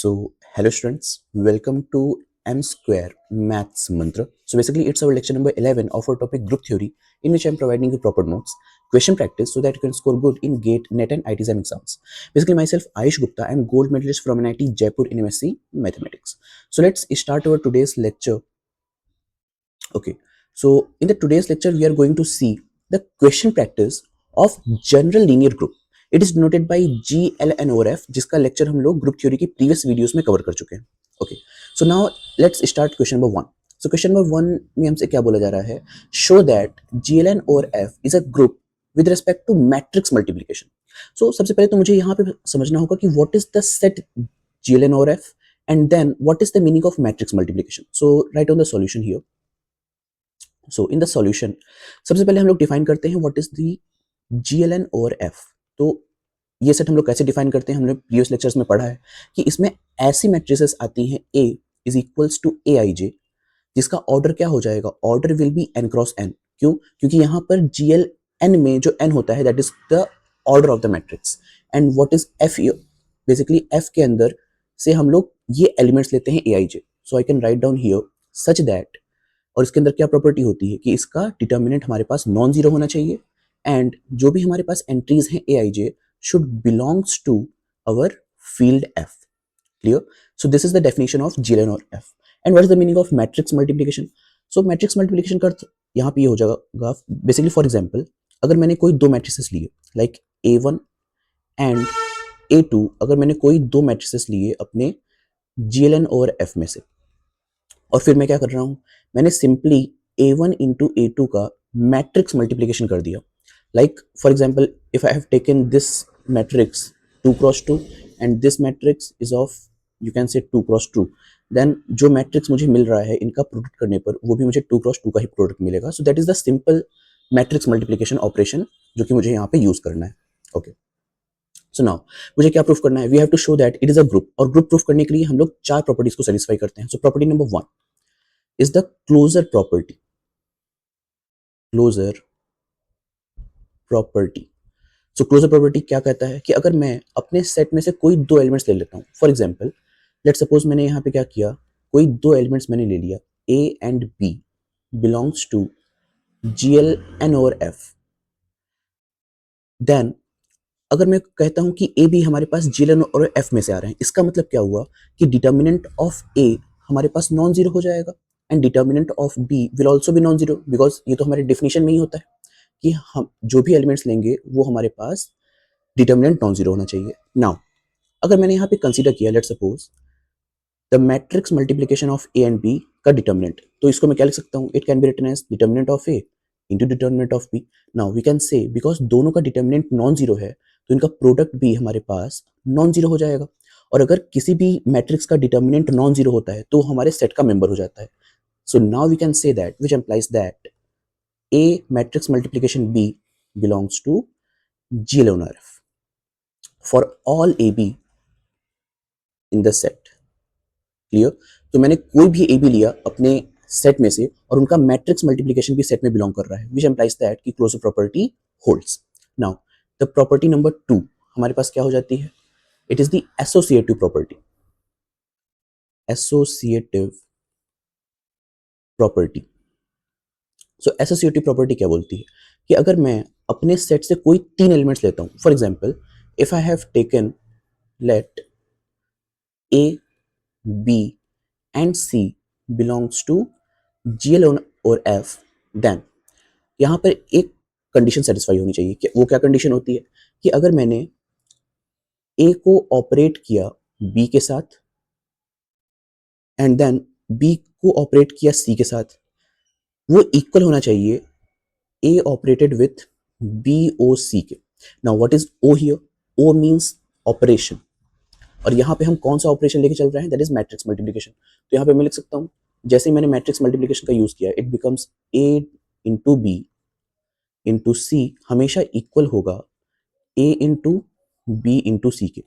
So, hello students, welcome to M Square Maths Mantra. So, basically, it's our lecture number 11 of our topic group theory, in which I'm providing you proper notes, question practice, so that you can score good in GATE, NET, and ITSM exams. Basically, myself, Ayush Gupta, I'm gold medalist from NIT Jaipur in MSc Mathematics. So, let's start our today's lecture. Okay, so in the today's lecture, we are going to see the question practice of general linear group. It is denoted by GLN/ORF, जिसका lecture हम लोग group theory की previous videos में cover कर चुके हैं. Okay, so now let's start question number 1. So question number 1 में हमसे क्या बोला जा रहा है? Show that GLN/ORF is a group with respect to matrix multiplication. So सबसे पहले तो मुझे यहाँ पे समझना होगा कि what is the set GLN/ORF and then what is the meaning of matrix multiplication. So write down the solution here. So in the solution सबसे पहले हम लोग डिफाइन करते हैं व्हाट इज द GLN और F. तो ये सेट हम लोग कैसे डिफाइन करते हैं, हमने प्रीवियस लेक्चर्स में पढ़ा है कि इसमें ऐसी मैट्रिसेस आती हैं A is equals to AIJ, जिसका ऑर्डर क्या हो जाएगा? Order will be n cross n. क्यों? क्योंकि यहाँ पर GLN में जो n होता है that is the order of the matrix. And what is F? Basically F के अंदर से हम लोग ये एलिमेंट्स लेते हैं AIJ. So I can write down here such that, और इसके अंदर क्या प्रॉपर्टी होती है कि इसका डिटर्मिनेंट हमारे पास नॉन जीरो होना चाहिए एंड जो भी हमारे पास एंट्रीज हैं AIJ should belongs to our field F. Clear? So this is the definition of GLN और F. And what is the meaning of matrix multiplication? So matrix multiplication का अर्थ यहाँ पे ये हो जाएगा, बेसिकली फॉर एग्जाम्पल अगर मैंने कोई दो मैट्रिसेस लिए लाइक A1 एंड A2, अगर मैंने कोई दो मैट्रिसेस लिए अपने GLN और F में से, और फिर मैं क्या कर रहा हूँ, मैंने सिंपली A1 इंटू A2 का मैट्रिक्स मल्टीप्लीकेशन कर दिया. Like for example if I have taken this matrix 2 cross 2 and this matrix is of you can से 2 क्रॉस 2, देन जो मैट्रिक्स मुझे मिल रहा है इनका प्रोडक्ट करने पर वो भी मुझे 2 क्रॉस 2 का ही प्रोडक्ट मिलेगा. So that is the simple matrix multiplication operation जो कि मुझे यहाँ पे यूज करना है. ओके, सो नाउ मुझे क्या प्रूफ करना है? We have to show that it is a group, और ग्रुप प्रूफ करने के लिए हम लोग चार प्रॉपर्टीज को सेटिस्फाई करते हैं. So property number 1 is the closure property. Closure property. So closure property क्या कहता है कि अगर मैं अपने सेट में से कोई दो एलिमेंट्स ले लेता हूँ, फॉर एग्जाम्पल लेट सपोज मैंने यहाँ पे क्या किया, कोई दो एलिमेंट्स मैंने ले लिया A and B belongs to GLN और F. देन अगर मैं कहता हूँ कि A B हमारे पास GLN और F में से आ रहे हैं, इसका मतलब क्या हुआ कि डिटर्मिनेंट ऑफ A हमारे पास नॉन जीरो हो जाएगा and determinant of B will also be non zero, because ये तो हमारे डेफिनेशन में ही होता है कि हम जो भी एलिमेंट्स लेंगे वो हमारे पास डिटर्मिनेंट नॉन जीरो होना चाहिए. नाउ अगर मैंने यहाँ पे कंसीडर किया let suppose the matrix multiplication of A and B का डिटर्मिनेंट, तो इसको मैं क्या लिख सकता हूँ? It can be written as determinant of A into determinant of B. Now we can say because दोनों का डिटर्मिनेंट नॉन जीरो है तो इनका प्रोडक्ट भी हमारे पास नॉन जीरो हो जाएगा. और अगर किसी भी मैट्रिक्स का डिटर्मिनेंट नॉन जीरो होता है तो हमारे सेट का मेंबर हो जाता है. So now we can say that which implies that A matrix multiplication B belongs to GLN और F for all AB in the set. Clear? तो मैंने कोई भी AB लिया अपने सेट में से और उनका मैट्रिक्स मल्टीप्लिकेशन भी सेट में बिलोंग कर रहा है, which implies that कि closure property holds. Now the property number 2 हमारे पास क्या हो जाती है? It is the associative property. Associative property. So associative property क्या बोलती है कि अगर मैं अपने सेट से कोई तीन एलिमेंट्स लेता हूँ, for example if I have taken let A B and C belongs to GL और F, देन यहाँ पर एक कंडीशन सेटिस्फाई होनी चाहिए कि वो क्या कंडीशन होती है कि अगर मैंने A को ऑपरेट किया B के साथ एंड देन B को ऑपरेट किया C के साथ, वो इक्वल होना चाहिए A operated with B O C के. Now what is O here? O means operation, और यहाँ पे हम कौन सा ऑपरेशन लेके चल रहे हैं? That is matrix multiplication. तो यहाँ पे मैं लिख सकता हूँ जैसे ही मैंने मैट्रिक्स मल्टीप्लिकेशन का यूज किया it becomes A into B into C हमेशा इक्वल होगा A into B into C के.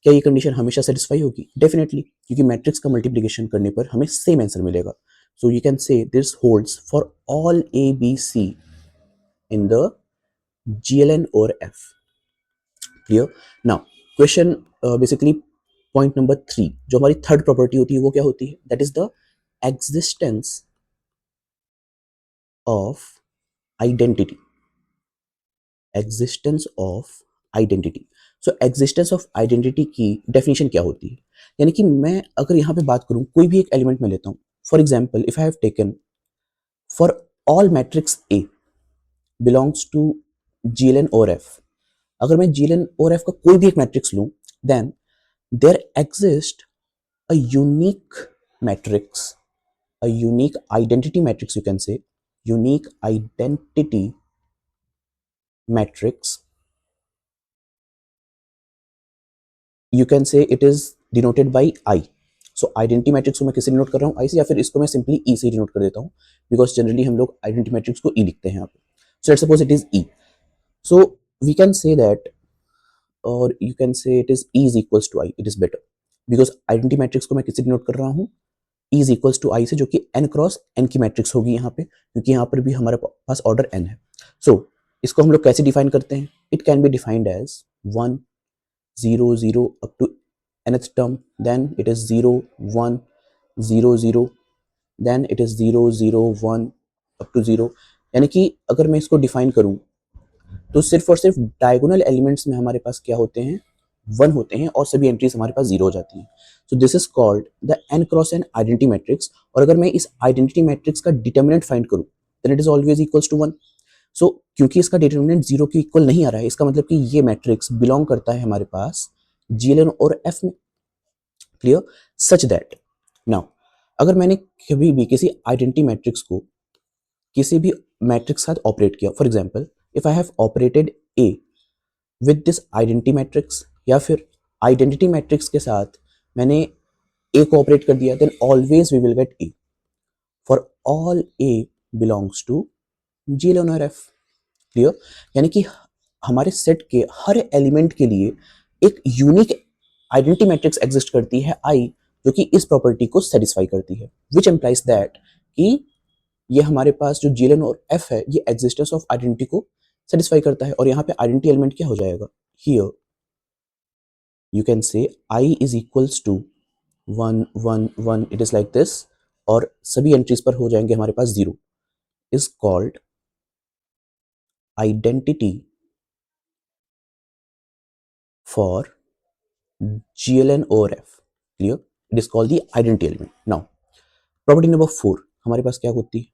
क्या ये कंडीशन हमेशा सेटिस्फाई होगी? डेफिनेटली, क्योंकि मैट्रिक्स का मल्टीप्लिकेशन करने पर हमें सेम आंसर मिलेगा. सो यू कैन से this holds for all A B C in the GLN और F. Clear? Now question basically point number 3 जो हमारी थर्ड प्रॉपर्टी होती है वो क्या होती है? That is the existence of identity. Existence of identity. So existence of identity की डेफिनेशन क्या होती है? यानी कि मैं अगर यहाँ पे बात करूँ, कोई भी एक एलिमेंट में लेता हूँ, for example if I have taken for all matrix A belongs to GLN और एफ। अगर मैं जीएलएन और एफ का कोई भी एक मैट्रिक्स लूँ, then there exist a unique matrix, a unique identity matrix, you can say unique identity matrix, you can say it is denoted by I. so identity matrix को मैं किससे डिनोट कर रहा हूँ? I से, या फिर इसको मैं सिंपली E से डिनोट कर देता हूँ, बिकॉज जनरली हम लोग identity matrix को E लिखते हैं यहाँ पे. so let's suppose it is E. so we can say that, or you can say it is E is equals to I, it is better, because identity matrix को मैं किससे denote कर रहा हूँ? E is equals to I से, जो कि n cross n की मैट्रिक्स होगी यहाँ पे, क्योंकि यहाँ पर भी हमारे पास ऑर्डर n है. so इसको हम लोग कैसे डिफाइन करते हैं? It can be defined as 1 0 0 up to nth term, then it is 0 1 0 0, then it is 0 0 1 up to 0. यानी कि अगर मैं इसको डिफाइन करूं तो सिर्फ और सिर्फ डायगोनल एलिमेंट्स में हमारे पास क्या होते हैं? 1 होते हैं, और सभी एंट्रीज हमारे पास 0 हो जाती हैं. So this is called the n cross n identity matrix. और अगर मैं इस आइडेंटिटी मैट्रिक्स का डिटर्मिनेंट फाइंड करूं, then it is always equals to 1. So क्योंकि इसका डिटर्मिनेंट 0 के इक्वल नहीं आ रहा है, इसका मतलब कि ये मैट्रिक्स बिलोंग करता है हमारे पास जीएलएन और एफ में. क्लियर? सच दैट नाउ अगर मैंने कभी भी किसी आइडेंटिटी मैट्रिक्स को किसी भी मैट्रिक्स के साथ ऑपरेट किया, for example if I have operated A with this identity matrix, या फिर आइडेंटिटी मैट्रिक्स के साथ मैंने ए को ऑपरेट कर दिया, then always we will get A for all A belongs to GLN और एफ. क्लियर? यानी कि हमारे सेट के हर एलिमेंट के लिए एक यूनिक आइडेंटिटी मैट्रिक्स एग्जिस्ट करती है आई, जो कि इस प्रॉपर्टी को सेटिस्फाई करती है, विच एम्प्लाइज दैट कि ये हमारे पास जो जीएलएन और एफ है ये एग्जिस्टेंस ऑफ आइडेंटिटी को सेटिस्फाई करता है. और यहाँ पे आइडेंटिटी एलिमेंट क्या हो जाएगा? Here you can say I is equals to 1 1 1, it is like this, और सभी एंट्रीज पर हो जाएंगे हमारे पास 0, is called identity for GLN over F. Clear? It is called the identity element. Now, property number 4 हमारे पास क्या होती है?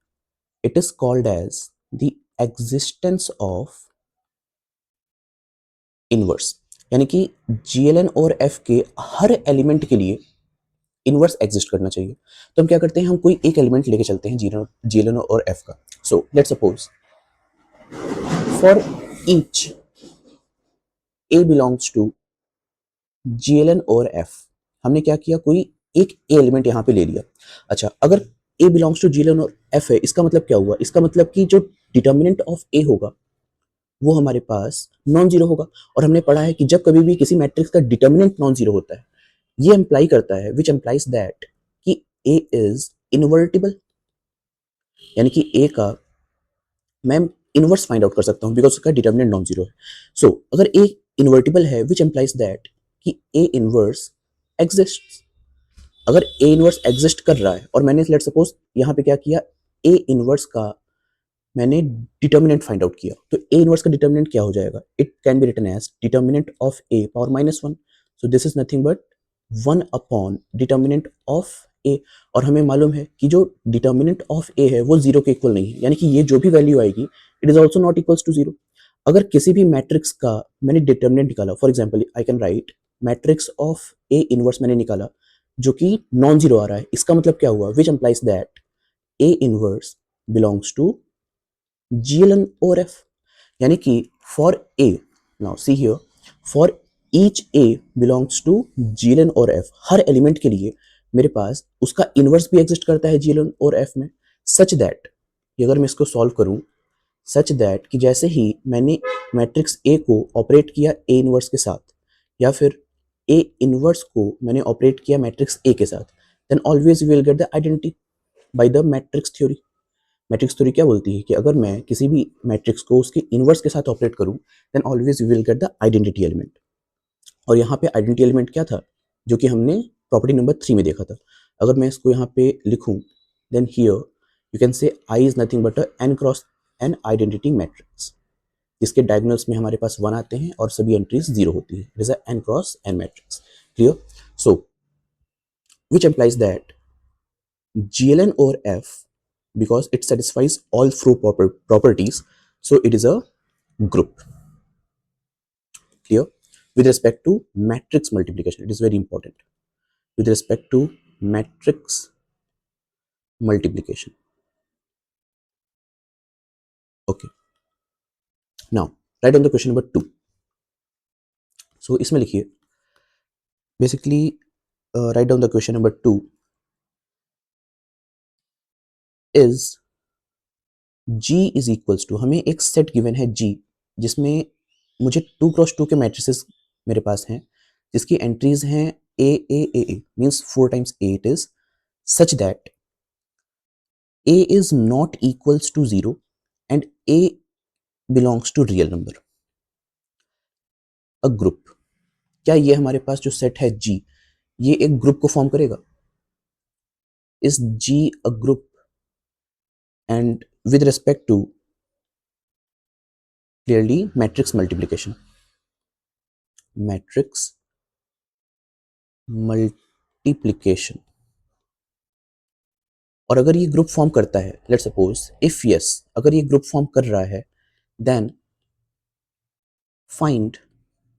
It is called as the existence of inverse. यानी कि GLN और F के हर एलिमेंट के लिए इनवर्स एग्जिस्ट करना चाहिए. तो हम क्या करते हैं? हम कोई एक एलिमेंट लेके चलते हैं GLN और F का. So let's suppose for each A belongs to GLN और F, हमने क्या किया? कोई एक ए एलिमेंट यहाँ पे ले लिया. अच्छा, अगर A बिलोंग्स टू GLN और F है, इसका मतलब क्या हुआ? इसका मतलब कि जो डिटर्मिनेंट ऑफ A होगा वो हमारे पास नॉन जीरो होगा. और हमने पढ़ा है कि जब कभी भी किसी मैट्रिक्स का डिटर्मिनेंट नॉन जीरो होता है, ये एम्प्लाई करता है, विच एम्प्लाइज दैट कि A इज इनवर्टिबल. यानी कि A का मैं इनवर्स फाइंड आउट कर सकता हूँ, बिकॉज उसका डिटर्मिनेंट नॉन जीरो है. सो अगर A इनवर्टिबल है, विच एम्प्लाइज दैट कि A इनवर्स एग्जिस्ट. अगर A इनवर्स एग्जिस्ट कर रहा है, और मैंने लेट्स सपोज यहाँ पे क्या किया? A इनवर्स का मैंने डिटर्मिनेंट फाइंड आउट किया, तो A इनवर्स का डिटर्मिनेंट क्या हो जाएगा? It can be written as determinant of A power -1. So this is nothing but 1 upon determinant of A. और हमें मालूम है कि जो डिटर्मिनेंट ऑफ A है वो 0 के इक्वल नहीं है, यानी कि ये जो भी वैल्यू आएगी it is also not equals to 0. अगर किसी भी मैट्रिक्स का मैंने डिटर्मिनेंट निकाला, for example I can write matrix of A inverse मैंने निकाला जो कि नॉन जीरो आ रहा है, इसका मतलब क्या हुआ? Which implies that A inverse belongs to GLN और F. यानी कि for A, now see here, for each A belongs to GLN और F, हर एलिमेंट के लिए मेरे पास उसका इनवर्स भी एग्जिस्ट करता है GLN और F में, सच दैट अगर मैं इसको सॉल्व करूं, सच दैट कि जैसे ही मैंने मैट्रिक्स A को ऑपरेट किया A इनवर्स के साथ, या फिर A इनवर्स को मैंने ऑपरेट किया मैट्रिक्स A के साथ, then always we will get the identity by the matrix theory. Matrix theory क्या बोलती है कि अगर मैं किसी भी मैट्रिक्स को उसके इनवर्स के साथ ऑपरेट करूं, then always we will get the identity element. और यहाँ पे आइडेंटिटी एलिमेंट क्या था? जो कि हमने प्रॉपर्टी नंबर 3 में देखा था। अगर मैं इसको यहाँ पे लिखूं, then here you can say I is nothing but n cross n identity matrix, जिसके डायगोनल्स में हमारे पास 1 आते हैं और सभी एंट्रीज 0 होती है। It is a n cross n matrix. Clear? So which implies that GLN over F, because it satisfies all four properties, so it is a group. Clear? With respect to matrix multiplication, it is very important. With respect to matrix multiplication. Okay. Now, write down the question number 2. So, इसमें लिखिए, basically, write down the question number 2 is G is equals to, हमें एक set given है G, जिसमें मुझे 2 cross 2 के matrices मेरे पास हैं, जिसकी एंट्रीज हैं A A A A, means 4 times A it is, such that A is not equals to 0 and A belongs to real number, a group. क्या ये हमारे पास जो सेट है G, ये एक ग्रुप को फॉर्म करेगा? Is G a group? And with respect to clearly matrix multiplication, matrix multiplication, और अगर ये ग्रुप फॉर्म करता है, लेट्स सपोज इफ यस, अगर ये ग्रुप फॉर्म कर रहा है, then find,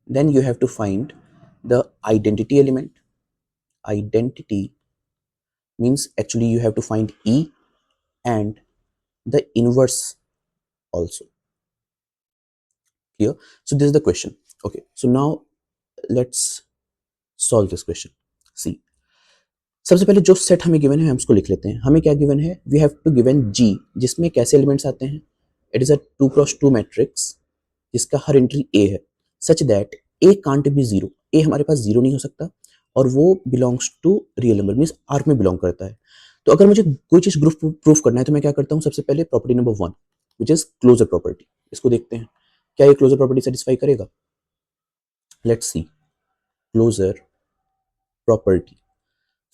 then you have to find the identity element. Identity means actually you have to find E and the inverse also. Clear? So this is the question. Okay, so now let's solve this question. See, सबसे पहले जो set हमें given है हम उसको लिख लेते हैं. हमें क्या गिवन है? We have to given G, जिसमें कैसे एलिमेंट्स आते हैं? It is a 2 cross 2 matrix जिसका हर एंट्री A है, such that A can't be 0. A हमारे पास 0 नहीं हो सकता और वो belongs to real number, means R में बिलोंग करता है. तो अगर मुझे कोई चीज ग्रुप प्रूफ करना है तो मैं क्या करता हूँ? सबसे पहले property number 1 which is closure property, इसको देखते हैं क्या ये क्लोजर प्रॉपर्टी सेटिस्फाई करेगा. Let's see closure property.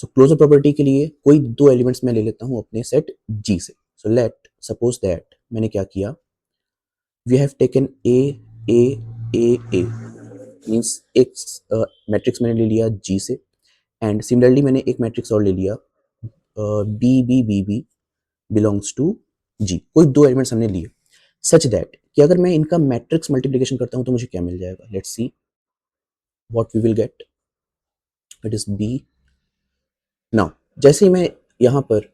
So closure property के लिए कोई दो एलिमेंट्स मैं ले लेता हूं अपने सेट G से. सो लेट सपोज दैट मैंने क्या किया, we have taken A A A A, means एक मैट्रिक्स मैंने ले लिया G से, एंड सिमिलरली मैंने एक मैट्रिक्स और ले लिया B B B B belongs to G. कोई दो एलिमेंट्स हमने लिए सच दैट कि अगर मैं इनका मैट्रिक्स मल्टीप्लिकेशन करता हूं तो मुझे क्या मिल जाएगा. Let's see what we will get. It is B. Now जैसे ही मैं यहाँ पर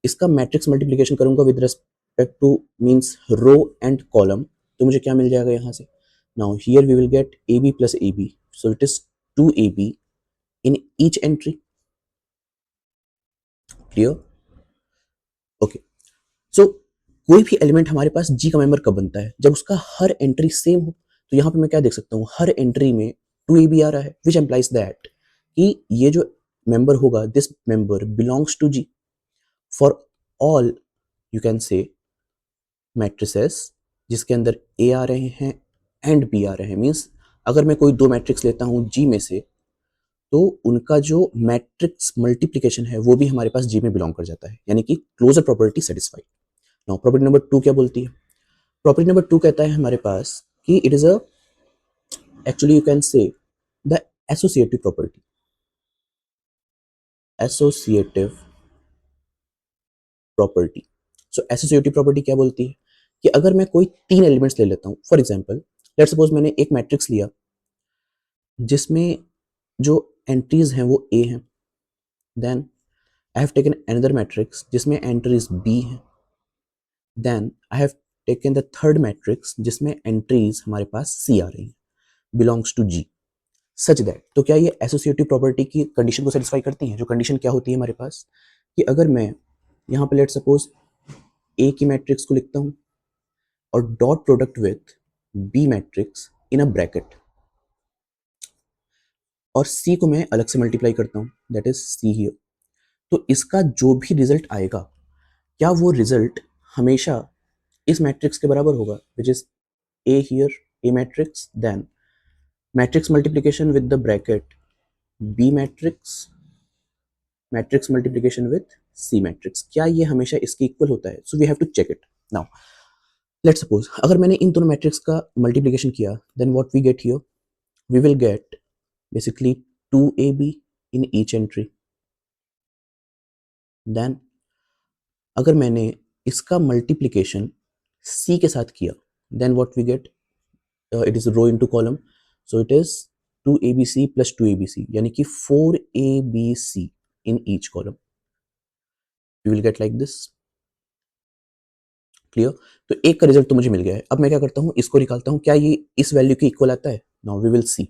इसका मैट्रिक्स मल्टीप्लिकेशन करूंगा with respect to means row and column, तो मुझे क्या मिल जाएगा यहाँ से. Now here we will get AB plus AB, so it is 2AB in each entry. Clear? Okay. So कोई भी एलिमेंट हमारे पास G का मेंबर कब बनता है? जब उसका हर एंट्री सेम हो. तो यहाँ पे मैं क्या देख सकता हूँ, हर एंट्री में 2AB आ रहा है, विच एम्प्लाइज दैट कि ये जो मेंबर होगा, this member belongs to G for all you can say matrices जिसके अंदर A आ रहे हैं एंड B आ रहे हैं. मीन्स अगर मैं कोई दो मैट्रिक्स लेता हूँ G में से, तो उनका जो मैट्रिक्स मल्टीप्लिकेशन है वो भी हमारे पास G में बिलोंग कर जाता है, यानी कि closure property satisfied. Now property number 2 क्या बोलती है? प्रॉपर्टी नंबर 2 कहता है हमारे पास कि it is a actually you can से the associative property. Associative property. So associative property क्या बोलती है कि अगर मैं कोई तीन एलिमेंट्स ले लेता हूं, फॉर एग्जांपल लेट्स सपोज मैंने एक मैट्रिक्स लिया जिसमें जो एंट्रीज हैं वो A हैं, then I have taken another matrix जिसमें एंट्रीज B हैं, then I have taken the third matrix जिसमें एंट्रीज हमारे पास C आ रही हैं, belongs to G, such that. तो क्या ये एसोसिएटिव प्रॉपर्टी की कंडीशन को सेटिस्फाई करती है? जो कंडीशन क्या होती है हमारे पास कि अगर मैं यहाँ पे लेट सपोज A की मैट्रिक्स को लिखता हूँ और dot product with B matrix in a bracket, और C को मैं अलग से मल्टीप्लाई करता हूँ, दैट इज C हियर, तो इसका जो भी रिजल्ट आएगा, क्या वो रिजल्ट हमेशा इस मैट्रिक्स के बराबर होगा, which is A here, A matrix, then matrix multiplication with the bracket B matrix multiplication with C matrix, क्या ये हमेशा इसके इक्वल होता है? So we have to check it now. Let's suppose अगर मैंने इन दोनों मैट्रिक्स का मल्टीप्लीकेशन किया, then what we get here, we will get basically 2ab in each entry. Then अगर मैंने इसका मल्टीप्लिकेशन c के साथ किया, then what we get, it is row into column, so it is 2abc plus 2abc, यानी कि 4abc in each column, you will get like this. Clear? तो एक का रिजल्ट तो मुझे मिल गया है। अब मैं क्या करता हूँ, इसको निकालता हूँ, क्या ये इस वैल्यू के इक्वल आता है? Now we will see.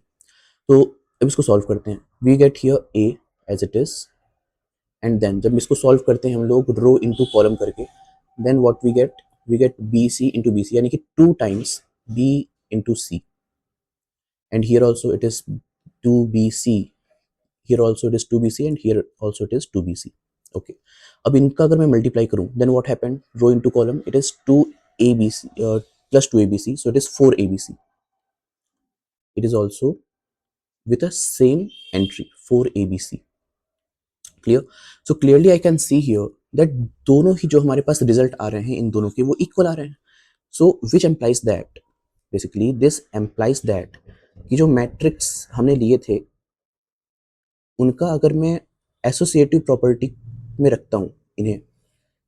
तो अब इसको सॉल्व करते हैं। We get here a as it is, and then जब इसको सॉल्व करते हैं हम लोग रो इनटू कॉलम करके, then what we get bc into bc, यानी कि 2 times b into c, and here also it is 2bc, here also it is 2bc and here also it is 2bc. Okay, अब इनका अगर मैं multiply करूं, then what happened, row into column, it is 2abc plus 2abc, so it is 4abc. It is also with the same entry 4abc. Clear? So clearly I can see here that दोनों ही जो हमारे पास result आ रहे हैं इन दोनों के वो equal आ रहे हैं. So which implies that basically this implies that कि जो मैट्रिक्स हमने लिए थे उनका अगर मैं एसोसिएटिव प्रॉपर्टी में रखता हूँ इन्हें,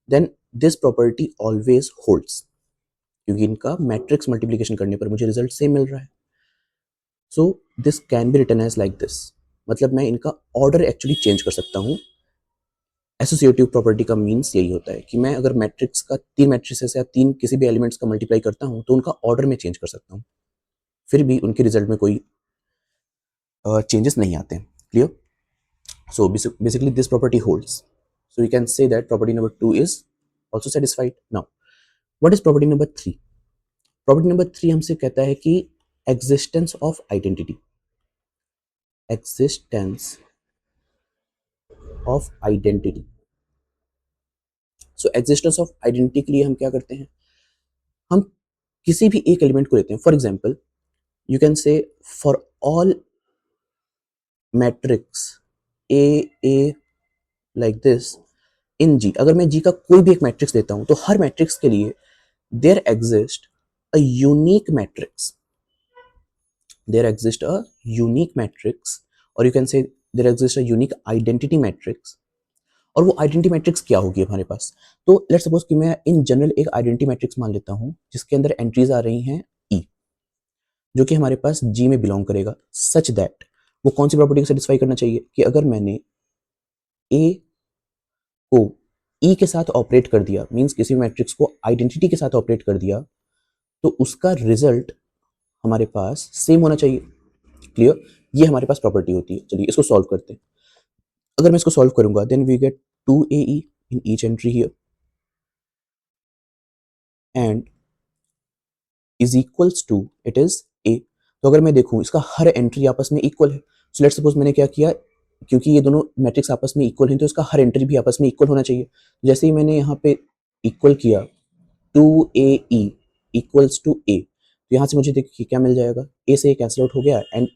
then this property always holds, क्योंकि इनका मैट्रिक्स मल्टीप्लिकेशन करने पर मुझे रिजल्ट सेम मिल रहा है. So this can be written as like this, मतलब मैं इनका ऑर्डर एक्चुअली चेंज कर सकता हूँ. एसोसिएटिव प्रॉपर्टी का मीन्स यही होता है कि मैं अगर मैट्रिक्स का 3 मैट्रिसेस या 3 किसी भी एलिमेंट्स का मल्टीप्लाई करता हूँ तो उनका ऑर्डर में चेंज कर सकता हूँ, फिर भी उनके रिजल्ट में कोई चेंजेस नहीं आते हैं. Clear? So basically this property holds. So we can say that property number 2 is also satisfied. Now, what is property number 3? Property number 3 हमसे कहता है कि existence of identity. Existence of identity. So existence of identity के लिए हम क्या करते हैं? हम किसी भी एक एलिमेंट को लेते हैं. For example, you can say for all matrix A like this in G. अगर मैं G का कोई भी एक मैट्रिक्स लेता हूं तो हर मैट्रिक्स के लिए there exists a unique matrix. There exists a unique matrix, or you can say there exists a unique identity matrix. और वो आइडेंटिटी मैट्रिक्स क्या होगी हमारे पास? तो लेट्स सपोज कि मैं इन जनरल एक आइडेंटिटी मैट्रिक्स मान लेता हूं जिसके अंदर एंट्रीज आ रही हैं E, जो कि हमारे पास G में बिलोंग करेगा, सच दैट वो कौन सी प्रॉपर्टी को सेटिस्फाई करना चाहिए कि अगर मैंने A को E के साथ ऑपरेट कर दिया, मींस किसी भी मैट्रिक्स को आइडेंटिटी के साथ ऑपरेट कर दिया, तो उसका रिजल्ट हमारे पास सेम होना चाहिए. क्लियर? ये हमारे पास प्रॉपर्टी होती है. चलिए इसको सॉल्व करते हैं. अगर मैं इसको सॉल्व करूंगा, then we get 2ae in each entry here and is equals to it is a. तो अगर मैं देखूं इसका हर एंट्री आपस में इक्वल है. सो लेट्स सपोज मैंने क्या किया, क्योंकि ये दोनों मैट्रिक्स आपस में इक्वल हैं तो इसका हर एंट्री भी आपस में इक्वल होना चाहिए. जैसे ही मैंने यहाँ पे इक्वल किया 2ae इक्वल्स टू a, तो यहाँ से मुझे देखिए क्या मिल जाएगा, a से कैंसिल आउट हो गया and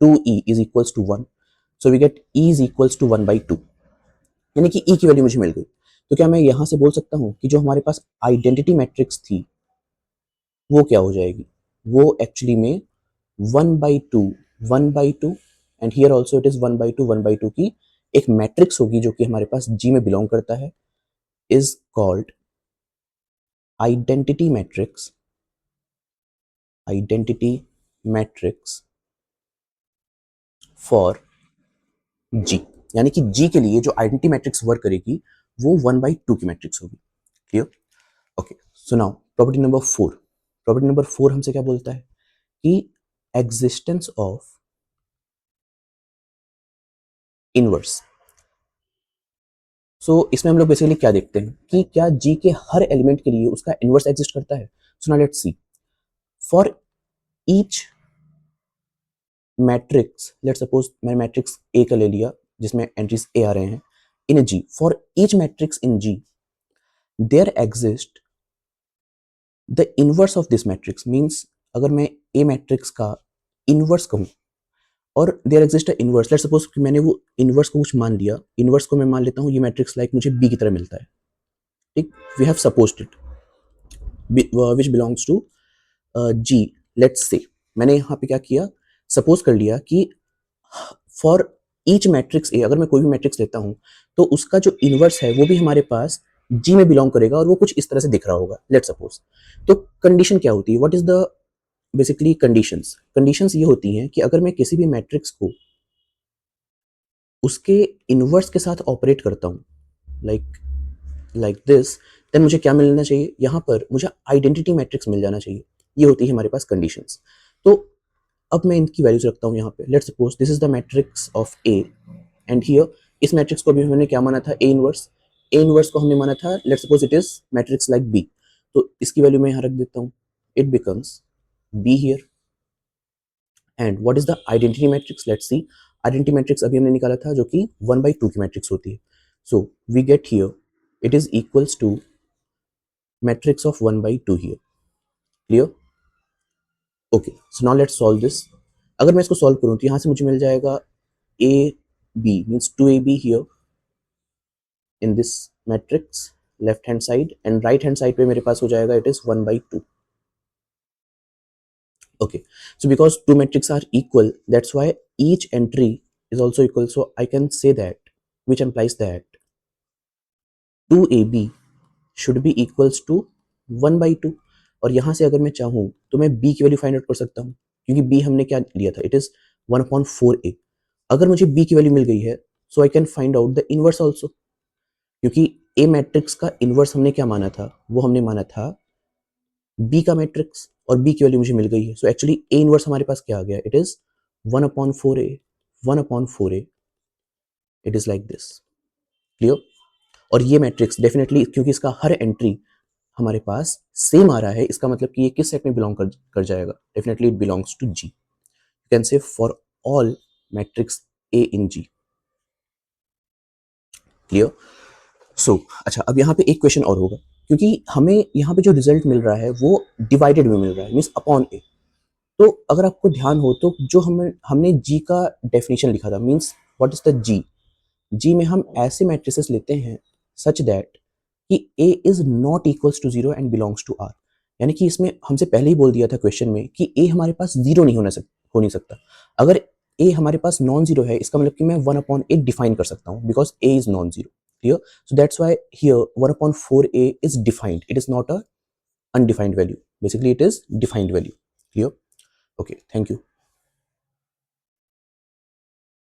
2e is equals to 1. So we get e is equals to 1/2, यानी कि e की वैल्यू मुझे मिल गई. तो क्या मैं यहाँ से बोल सकता हूँ कि जो हमारे पास आइडेंटिटी मैट्रिक्स थी वो क्या हो जाएगी? वो एक्चुअली में 1/2 and here also it is 1/2 की एक मैट्रिक्स होगी जो कि हमारे पास G में बिलोंग करता है, is called identity matrix for G. यानी कि G के लिए जो आइडेंटिटी मैट्रिक्स वर्क करेगी वो 1/2 की मैट्रिक्स होगी. Clear? Okay, so now property number 4. Property number 4 हमसे क्या बोलता है कि एग्जिस्टेंस ऑफ इनवर्स. सो इसमें हम लोग बेसिकली क्या देखते हैं कि क्या G के हर एलिमेंट के लिए उसका इनवर्स एग्जिस्ट करता है. So now let's see. For each matrix, let's suppose मैं मैट्रिक्स A का ले लिया जिसमें एंट्रीज A आ रहे हैं in G. For each matrix in G there exist the inverse of this matrix. Means अगर मैं A मैट्रिक्स का इनवर्स कहूँ और there exist a inverse, let's suppose कि मैंने वो इनवर्स को कुछ मान लिया, इनवर्स को मैं मान लेता हूँ ये मैट्रिक्स लाइक मुझे बी की तरह मिलता है, ठीक, we have supposed it which belongs to G, let's say मैंने यहाँ पे क्या किया, सपोज कर लिया कि फॉर ईच मैट्रिक्स ए, अगर मैं कोई भी मैट्रिक्स लेता हूँ तो उसका जो इनवर्स है वो भी हमारे पास जी में बिलोंग करेगा और वो कुछ इस तरह से दिख रहा होगा, लेट्स सपोज। तो कंडीशन क्या होती है, what is the basically conditions, conditions ये होती हैं कि अगर मैं किसी भी मैट्रिक्स को उसके इनवर्स के साथ ऑपरेट करता हूँ, लाइक लाइक दिस, देन मुझे क्या मिलना चाहिए, यहाँ पर मुझे आइडेंटिटी मैट्रिक्स मिल जाना चाहिए। ये होती है हमारे पास कंडीशंस। तो अब मैं इनकी वैल्यूज रखता हूँ यहाँ पे, let's suppose this is the matrix of A and here, इस मैट्रिक्स को भी हमने क्या माना था, ए इनवर्स, ए इनवर्स को हमने माना था, let's suppose it is matrix like B, तो इसकी वैल्यू मैं यहाँ रख देता हूँ, it becomes B here. And what is the identity matrix, let's see, identity matrix अभी हमने निकाला था जो कि 1/2 की मैट्रिक्स होती है, so we get here it is equals to matrix of 1/2 here, clear, okay. So now let's solve this. अगर मैं इसको सॉल्व करूं तो यहां से मुझे मिल जाएगा A B means 2ab here in this matrix left hand side, and right hand side पे मेरे पास हो जाएगा it is 1/2, okay, so because two matrices are equal, that's why each entry is also equal, so I can say that, which implies that 2ab should be equals to 1/2। और यहां से अगर मैं चाहूं तो मैं b की वैल्यू फाइंड आउट कर सकता हूं, क्योंकि b हमने क्या लिया था, इट इज 1/4a। अगर मुझे b की वैल्यू मिल गई है so I can find out the inverse also, क्योंकि a मैट्रिक्स का इनवर्स हमने क्या माना था, वो हमने माना था b का मैट्रिक्स, और b की वैल्यू मुझे मिल गई है, सो एक्चुअली a इनवर्स हमारे पास क्या आ गया, it is 1/4a, 1/4a, it is like this, clear. और ये मैट्रिक्स डेफिनेटली, क्योंकि इसका हर एंट्री हमारे पास सेम आ रहा है, इसका मतलब कि ये किस सेट में बिलोंग कर जाएगा, definitely it belongs to G, you can say for all matrix A in G, clear. So अच्छा, अब यहाँ पे एक क्वेश्चन और होगा, क्योंकि हमें यहाँ पे जो रिजल्ट मिल रहा है वो डिवाइडेड में मिल रहा है, मीन्स अपॉन ए। तो अगर आपको ध्यान हो तो जो हमने जी का डेफिनेशन लिखा था, means what is the G, G में हम ऐसे मैट्रिसेस लेते हैं सच दैट कि A is not equals to zero and belongs to R, यानी कि इसमें हमसे पहले ही बोल दिया था क्वेश्चन में कि ए हमारे पास जीरो नहीं हो नहीं सकता। अगर ए हमारे पास नॉन जीरो है, इसका मतलब कि मैं 1/8 डिफाइन कर सकता हूँ, because A is non zero, clear. So that's why here 1/4a is defined, it is not a undefined value, basically it is defined value, clear, okay, thank you।